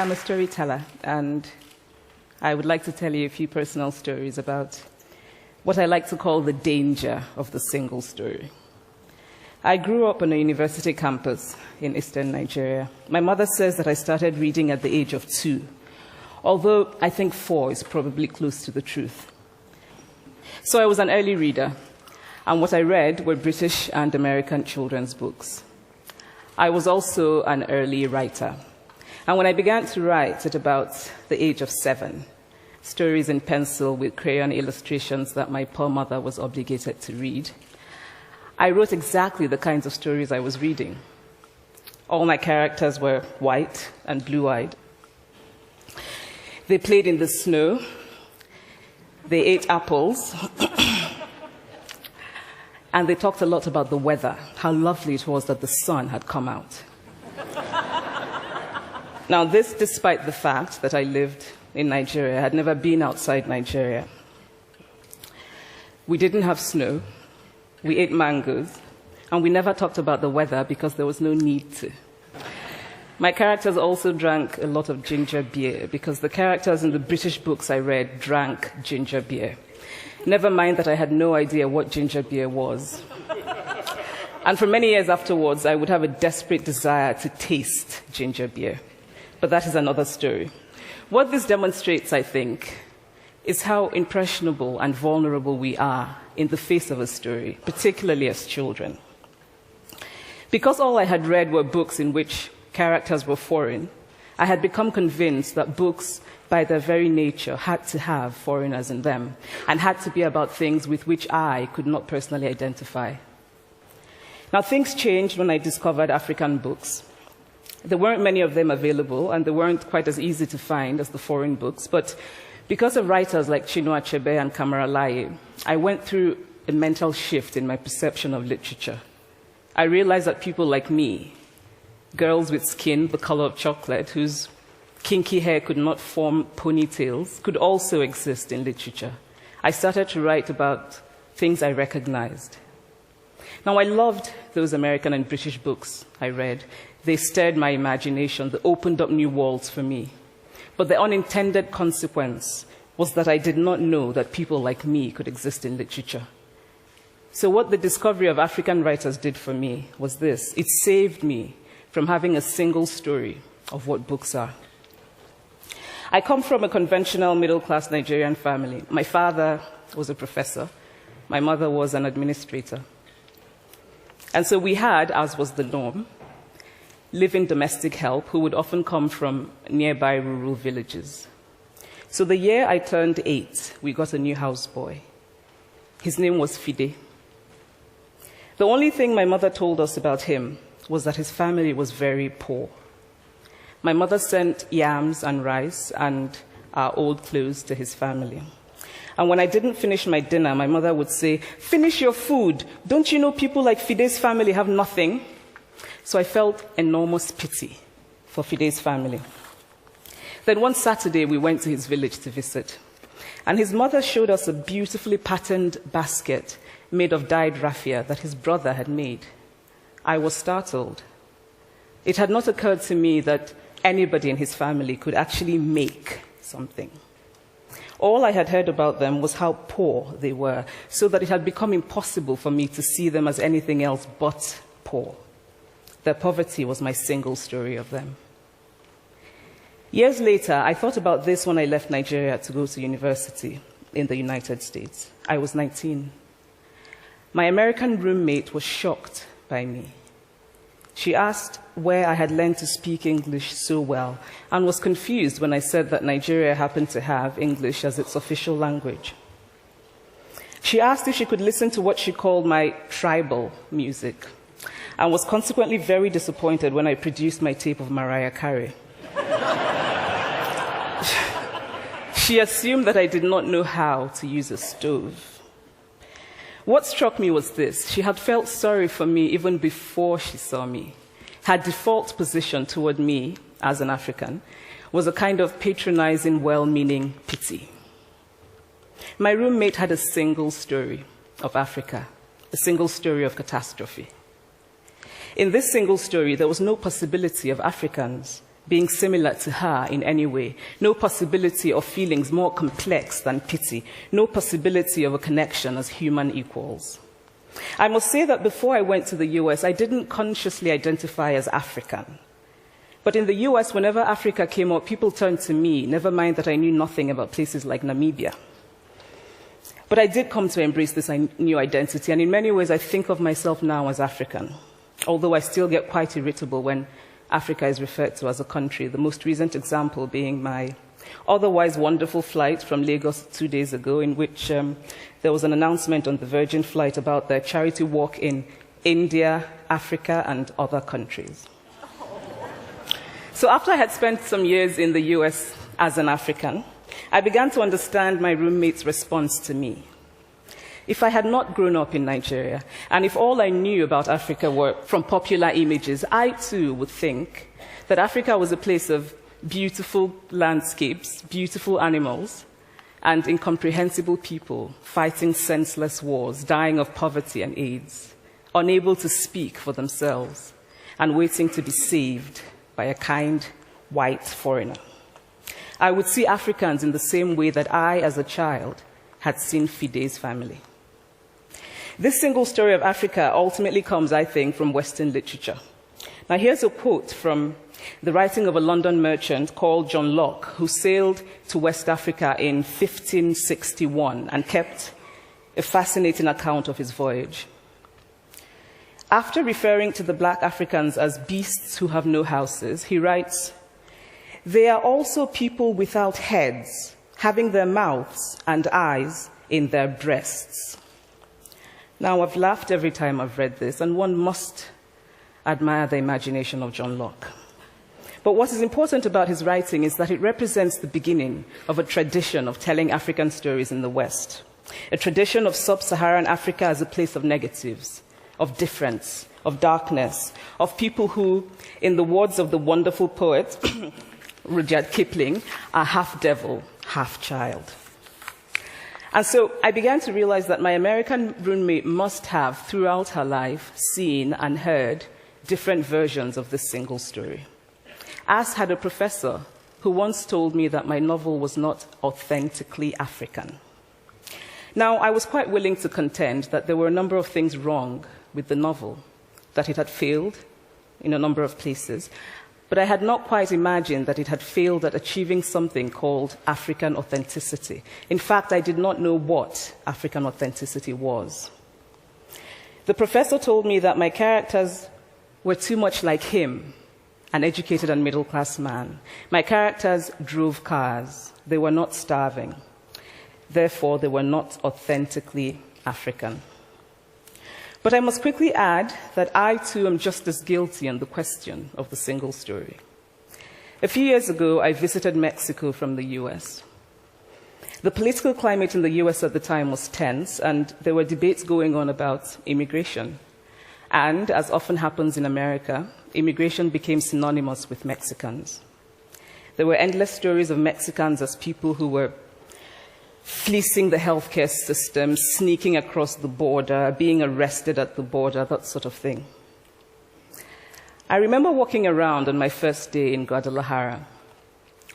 I'm a storyteller, and I would like to tell you a few personal stories about what I like to call the danger of the single story. I grew up on a university campus in eastern Nigeria. My mother says that I started reading at the age of 2, although I think 4 is probably close to the truth. So I was an early reader, and what I read were British and American children's books. I was also an early writer. And when I began to write at about the age of 7, stories in pencil with crayon illustrations that my poor mother was obligated to read, I wrote exactly the kinds of stories I was reading. All my characters were white and blue-eyed. They played in the snow. They ate apples. And they talked a lot about the weather, how lovely it was that the sun had come out. Now, this despite the fact that I lived in Nigeria. I had never been outside Nigeria. We didn't have snow. We ate mangoes. And we never talked about the weather because there was no need to. My characters also drank a lot of ginger beer because the characters in the British books I read drank ginger beer. Never mind that I had no idea what ginger beer was. And for many years afterwards, I would have a desperate desire to taste ginger beer. But that is another story. What this demonstrates, I think, is how impressionable and vulnerable we are in the face of a story, particularly as children. Because all I had read were books in which characters were foreign, I had become convinced that books, by their very nature, had to have foreigners in them and had to be about things with which I could not personally identify. Now, things changed when I discovered African books. There weren't many of them available, and they weren't quite as easy to find as the foreign books. But because of writers like Chinua Achebe and Kamaralaye, I went through a mental shift in my perception of literature. I realized that people like me, girls with skin the color of chocolate, whose kinky hair could not form ponytails, could also exist in literature. I started to write about things I recognized. Now, I loved those American and British books I read. They stirred my imagination. They opened up new worlds for me. But the unintended consequence was that I did not know that people like me could exist in literature. So what the discovery of African writers did for me was this. It saved me from having a single story of what books are. I come from a conventional middle-class Nigerian family. My father was a professor. My mother was an administrator. And so we had, as was the norm, live-in domestic help who would often come from nearby rural villages. So the year I turned 8, we got a new houseboy. His name was Fide. The only thing my mother told us about him was that his family was very poor. My mother sent yams and rice and our old clothes to his family. And when I didn't finish my dinner, my mother would say, "Finish your food. Don't you know people like Fide's family have nothing?" So I felt enormous pity for Fide's family. Then one Saturday, we went to his village to visit. And his mother showed us a beautifully patterned basket made of dyed raffia that his brother had made. I was startled. It had not occurred to me that anybody in his family could actually make something. All I had heard about them was how poor they were, so that it had become impossible for me to see them as anything else but poor. Their poverty was my single story of them. Years later, I thought about this when I left Nigeria to go to university in the United States. I was 19. My American roommate was shocked by me. She asked where I had learned to speak English so well and was confused when I said that Nigeria happened to have English as its official language. She asked if she could listen to what she called my tribal music and was consequently very disappointed when I produced my tape of Mariah Carey. She assumed that I did not know how to use a stove. What struck me was this. She had felt sorry for me even before she saw me. Her default position toward me, as an African, was a kind of patronizing, well-meaning pity. My roommate had a single story of Africa, a single story of catastrophe. In this single story, there was no possibility of Africans being similar to her in any way, no possibility of feelings more complex than pity, no possibility of a connection as human equals. I must say that before I went to the US, I didn't consciously identify as African. But in the US, whenever Africa came up, people turned to me, never mind that I knew nothing about places like Namibia. But I did come to embrace this new identity, and in many ways I think of myself now as African, although I still get quite irritable when Africa is referred to as a country, the most recent example being my otherwise wonderful flight from Lagos 2 days ago, in which there was an announcement on the Virgin flight about their charity walk in India, Africa, and other countries. So after I had spent some years in the US as an African, I began to understand my roommate's response to me. If I had not grown up in Nigeria, and if all I knew about Africa were from popular images, I too would think that Africa was a place of beautiful landscapes, beautiful animals, and incomprehensible people fighting senseless wars, dying of poverty and AIDS, unable to speak for themselves, and waiting to be saved by a kind white foreigner. I would see Africans in the same way that I, as a child, had seen Fide's family. This single story of Africa ultimately comes, I think, from Western literature. Now, here's a quote from the writing of a London merchant called John Locke, who sailed to West Africa in 1561 and kept a fascinating account of his voyage. After referring to the black Africans as beasts who have no houses, he writes, "They are also people without heads, having their mouths and eyes in their breasts." Now, I've laughed every time I've read this, and one must admire the imagination of John Locke. But what is important about his writing is that it represents the beginning of a tradition of telling African stories in the West, a tradition of sub-Saharan Africa as a place of negatives, of difference, of darkness, of people who, in the words of the wonderful poet Rudyard Kipling, are half devil, half child. And so I began to realize that my American roommate must have, throughout her life, seen and heard different versions of this single story. As had a professor who once told me that my novel was not authentically African. Now, I was quite willing to contend that there were a number of things wrong with the novel, that it had failed in a number of places, but I had not quite imagined that it had failed at achieving something called African authenticity. In fact, I did not know what African authenticity was. The professor told me that my characters were too much like him, an educated and middle-class man. My characters drove cars. They were not starving. Therefore, they were not authentically African. But I must quickly add that I, too, am just as guilty on the question of the single story. A few years ago, I visited Mexico from the US. The political climate in the US at the time was tense, and there were debates going on about immigration. And, as often happens in America, immigration became synonymous with Mexicans. There were endless stories of Mexicans as people who were fleecing the healthcare system, sneaking across the border, being arrested at the border, that sort of thing. I remember walking around on my first day in Guadalajara,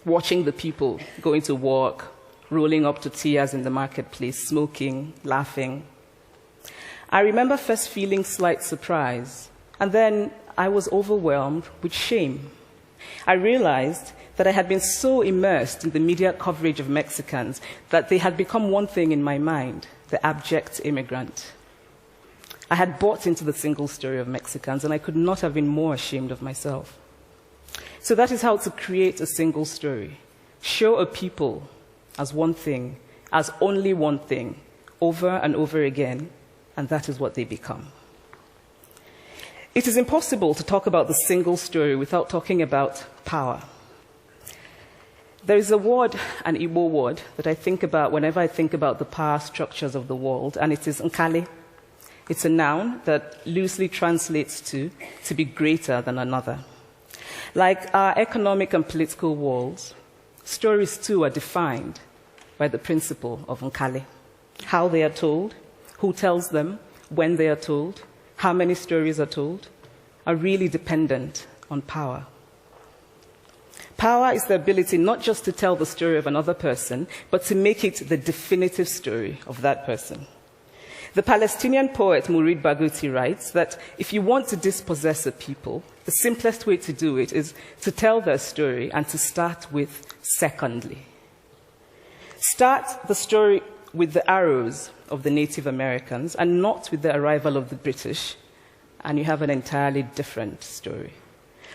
watching the people going to work, rolling up tortillas in the marketplace, smoking, laughing. I remember first feeling slight surprise, and then I was overwhelmed with shame. I realized that I had been so immersed in the media coverage of Mexicans that they had become one thing in my mind, the abject immigrant. I had bought into the single story of Mexicans, and I could not have been more ashamed of myself. So that is how to create a single story. Show a people as one thing, as only one thing, over and over again, and that is what they become. It is impossible to talk about the single story without talking about power. There is a word, an Igbo word, that I think about whenever I think about the power structures of the world, and it is nkali. It's a noun that loosely translates to be greater than another. Like our economic and political worlds, stories too are defined by the principle of nkali. How they are told, who tells them, when they are told, how many stories are told, are really dependent on power. Power is the ability not just to tell the story of another person, but to make it the definitive story of that person. The Palestinian poet Mourid Barghouti writes that if you want to dispossess a people, the simplest way to do it is to tell their story and to start with secondly. Start the story with the arrows of the Native Americans and not with the arrival of the British, and you have an entirely different story.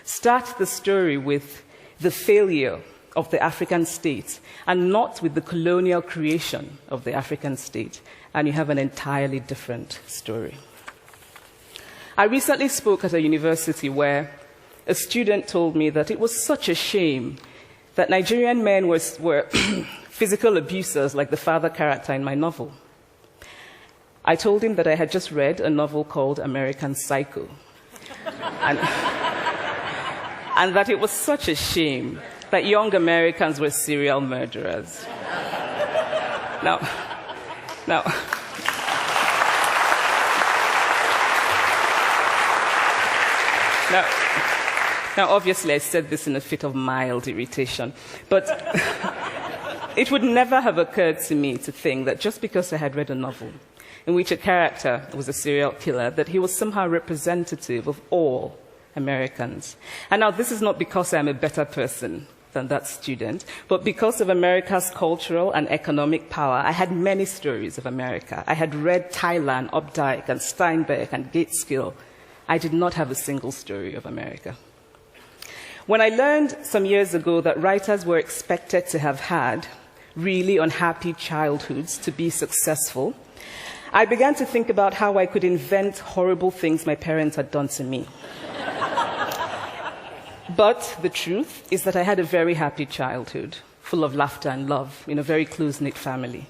Start the story with the failure of the African state and not with the colonial creation of the African state, and you have an entirely different story. I recently spoke at a university where a student told me that it was such a shame that Nigerian men were physical abusers like the father character in my novel. I told him that I had just read a novel called American Psycho, and that it was such a shame that young Americans were serial murderers. Now, obviously, I said this in a fit of mild irritation, but it would never have occurred to me to think that just because I had read a novel in which a character was a serial killer, that he was somehow representative of all Americans. And now, this is not because I'm a better person than that student, but because of America's cultural and economic power, I had many stories of America. I had read Tylan, Updike, and Steinbeck, and Gateskill. I did not have a single story of America. When I learned some years ago that writers were expected to have had really unhappy childhoods to be successful, I began to think about how I could invent horrible things my parents had done to me. But the truth is that I had a very happy childhood, full of laughter and love, in a very close-knit family.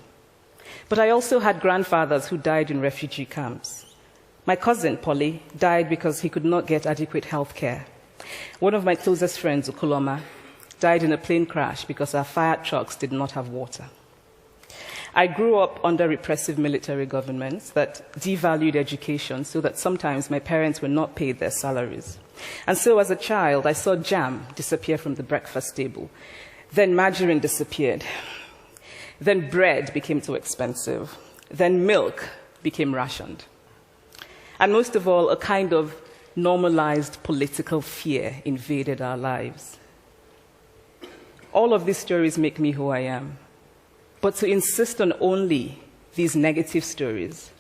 But I also had grandfathers who died in refugee camps. My cousin, Polly, died because he could not get adequate health care. One of my closest friends, Ukuloma, died in a plane crash because our fire trucks did not have water. I grew up under repressive military governments that devalued education so that sometimes my parents were not paid their salaries. And so as a child, I saw jam disappear from the breakfast table. Then margarine disappeared. Then bread became too expensive. Then milk became rationed. And most of all, a kind of normalized political fear invaded our lives. All of these stories make me who I am. But to insist on only these negative stories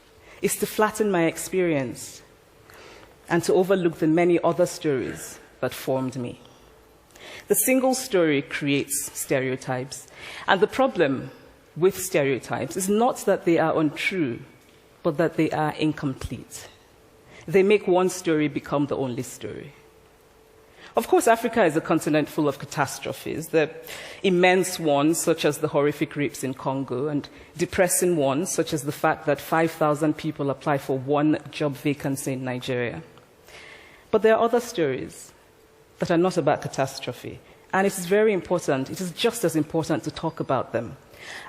is to flatten my experience and to overlook the many other stories that formed me. The single story creates stereotypes. And the problem with stereotypes is not that they are untrue, but that they are incomplete. They make one story become the only story. Of course, Africa is a continent full of catastrophes, the immense ones, such as the horrific rapes in Congo, and depressing ones, such as the fact that 5,000 people apply for one job vacancy in Nigeria. But there are other stories that are not about catastrophe, and it is very important, it is just as important to talk about them.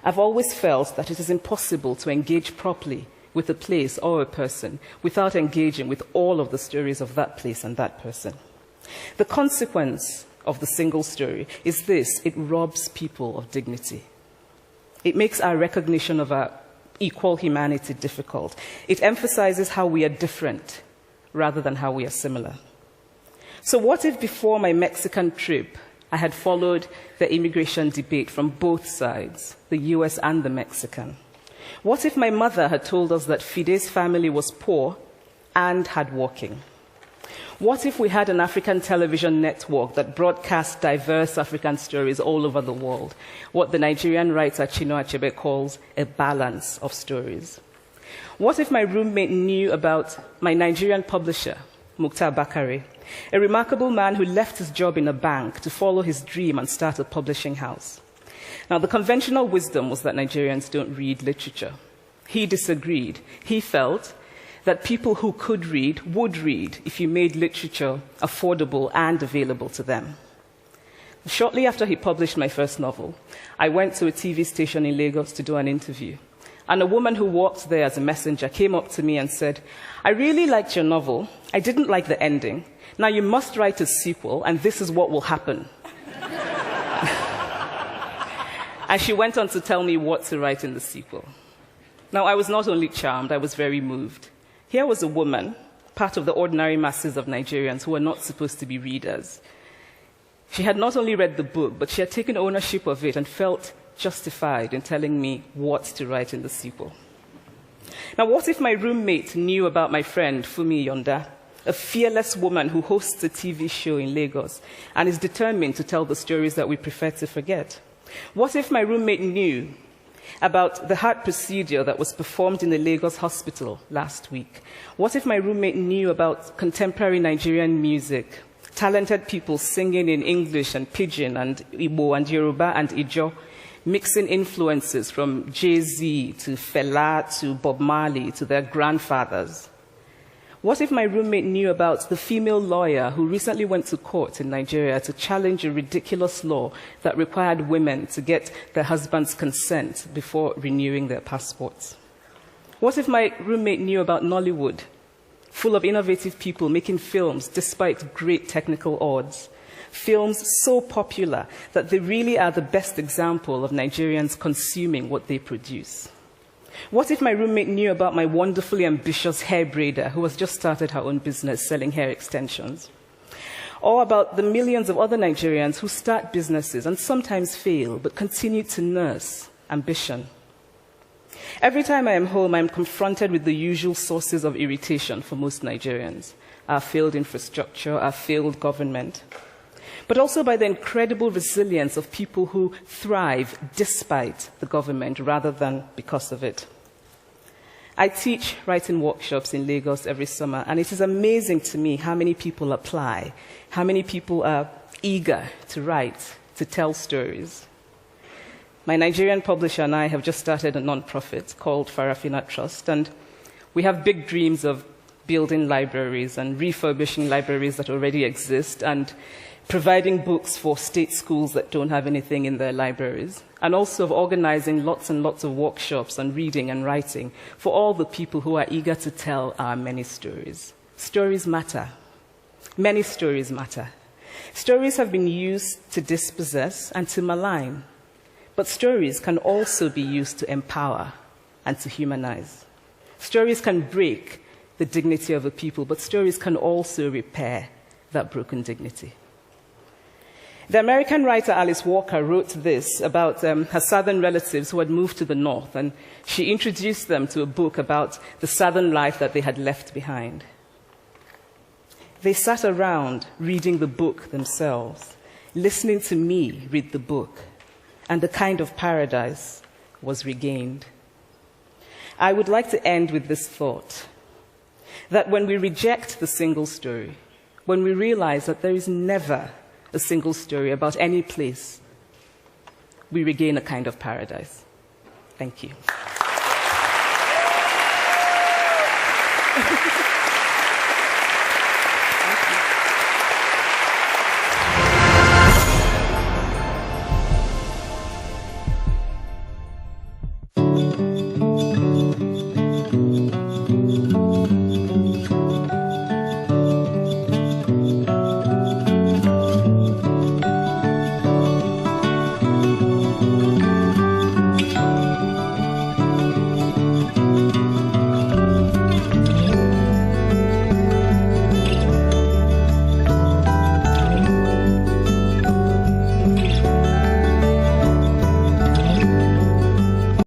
I've always felt that it is impossible to engage properly with a place or a person without engaging with all of the stories of that place and that person. The consequence of the single story is this: it robs people of dignity. It makes our recognition of our equal humanity difficult. It emphasizes how we are different rather than how we are similar. So what if before my Mexican trip, I had followed the immigration debate from both sides, the US and the Mexican? What if my mother had told us that Fide's family was poor and hardworking? What if we had an African television network that broadcast diverse African stories all over the world, what the Nigerian writer Chinua Achebe calls a balance of stories? What if my roommate knew about my Nigerian publisher, Mukhtar Bakare, a remarkable man who left his job in a bank to follow his dream and start a publishing house? Now, the conventional wisdom was that Nigerians don't read literature. He disagreed. He felt that people who could read would read if you made literature affordable and available to them. Shortly after he published my first novel, I went to a TV station in Lagos to do an interview. And a woman who worked there as a messenger came up to me and said, "I really liked your novel. I didn't like the ending. Now you must write a sequel, and this is what will happen." And she went on to tell me what to write in the sequel. Now, I was not only charmed, I was very moved. Here was a woman, part of the ordinary masses of Nigerians who were not supposed to be readers. She had not only read the book, but she had taken ownership of it and felt justified in telling me what to write in the sequel. Now, what if my roommate knew about my friend, Fumi Yonda, a fearless woman who hosts a TV show in Lagos and is determined to tell the stories that we prefer to forget? What if my roommate knew about the heart procedure that was performed in a Lagos hospital last week? What if my roommate knew about contemporary Nigerian music, talented people singing in English and Pidgin and Igbo and Yoruba and Ijo, mixing influences from Jay-Z to Fela to Bob Marley to their grandfathers? What if my roommate knew about the female lawyer who recently went to court in Nigeria to challenge a ridiculous law that required women to get their husband's consent before renewing their passports? What if my roommate knew about Nollywood, full of innovative people making films despite great technical odds? Films so popular that they really are the best example of Nigerians consuming what they produce. What if my roommate knew about my wonderfully ambitious hair braider who has just started her own business selling hair extensions? Or about the millions of other Nigerians who start businesses and sometimes fail, but continue to nurse ambition? Every time I am home, I am confronted with the usual sources of irritation for most Nigerians: our failed infrastructure, our failed government, but also by the incredible resilience of people who thrive despite the government rather than because of it. I teach writing workshops in Lagos every summer, and it is amazing to me how many people apply, how many people are eager to write, to tell stories. My Nigerian publisher and I have just started a non-profit called Farafina Trust, and we have big dreams of building libraries and refurbishing libraries that already exist and providing books for state schools that don't have anything in their libraries, and also of organizing lots and lots of workshops on reading and writing for all the people who are eager to tell our many stories. Stories matter. Many stories matter. Stories have been used to dispossess and to malign, but stories can also be used to empower and to humanize. Stories can break the dignity of a people, but stories can also repair that broken dignity. The American writer Alice Walker wrote this about her southern relatives who had moved to the north, and she introduced them to a book about the southern life that they had left behind. They sat around reading the book themselves, listening to me read the book, and a kind of paradise was regained. I would like to end with this thought, that when we reject the single story, when we realize that there is never a single story about any place, we regain a kind of paradise. Thank you. Thank you.